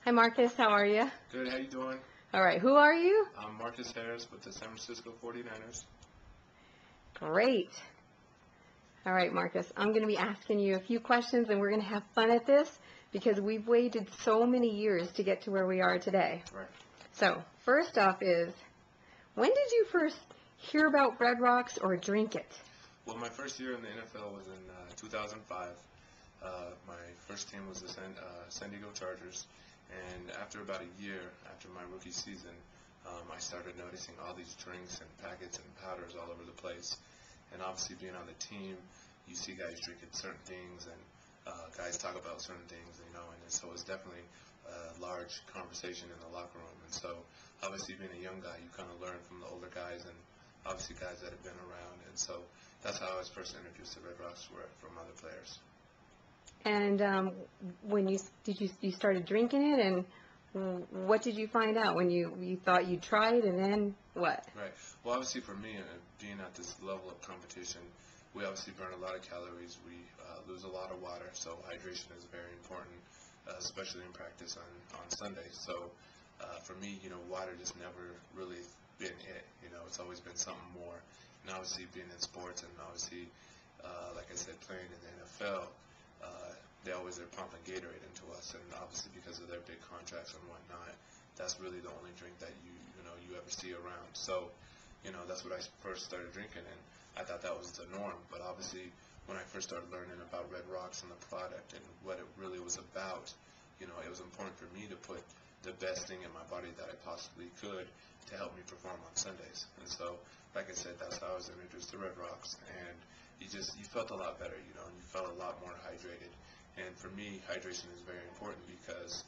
Hi Marcus, how are you? Good, how you doing? All right, who are you? I'm Marques with the San Francisco 49ers. Great. All right, Marcus, I'm going to be asking you a few questions and we're going to have fun at this because we've waited so many years to get to where we are today. Right. So, first off is, when did you first hear about Red Rocks or drink it? Well, my first year in the NFL was in 2005. My first team was the San Diego Chargers, and after about a year, after my rookie season, I started noticing all these drinks and packets and powders all over the place. And obviously being on the team, you see guys drinking certain things and guys talk about certain things, and so it's definitely a large conversation in the locker room. And so obviously being a young guy, you kind of learn from the older guys and obviously guys that have been around. And so that's how I was first introduced to Red Rocks from other players. And when you started drinking it, and what did you find out when you thought you'd try it, and then what? Right. Well, obviously for me, being at this level of competition, we obviously burn a lot of calories. We lose a lot of water, so hydration is very important, especially in practice on Sundays. So for me, water just never really been it. It's always been something more. And obviously being in sports and obviously, like I said, playing in the NFL, they're pumping Gatorade into us, and obviously because of their big contracts and whatnot, that's really the only drink that you ever see around. So, that's what I first started drinking, and I thought that was the norm. But obviously, when I first started learning about Red Rocks and the product and what it really was about, it was important for me to put the best thing in my body that I possibly could to help me perform on Sundays. And so, like I said, that's how I was introduced to Red Rocks, and you felt a lot better, and you felt a lot more hydrated. And for me, hydration is very important because,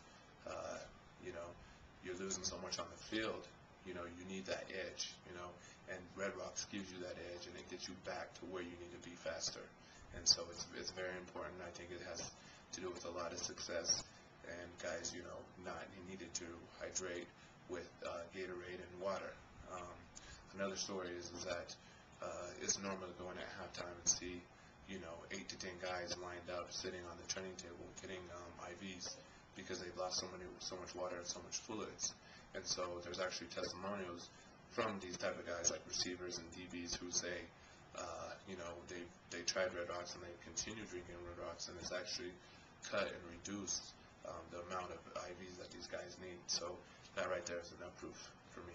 you're losing so much on the field. You need that edge, and Red Rocks gives you that edge, and it gets you back to where you need to be faster. And so it's very important. I think it has to do with a lot of success, and guys, not needed to hydrate with Gatorade and water. Another story is that it's normal to go in at halftime and see 8 to 10 guys lined up sitting on the training table getting IVs because they've lost so much water and so much fluids. And so there's actually testimonials from these type of guys like receivers and DBs who say, they tried Red Rocks and they continue drinking Red Rocks, and it's actually cut and reduced the amount of IVs that these guys need. So that right there is enough proof for me.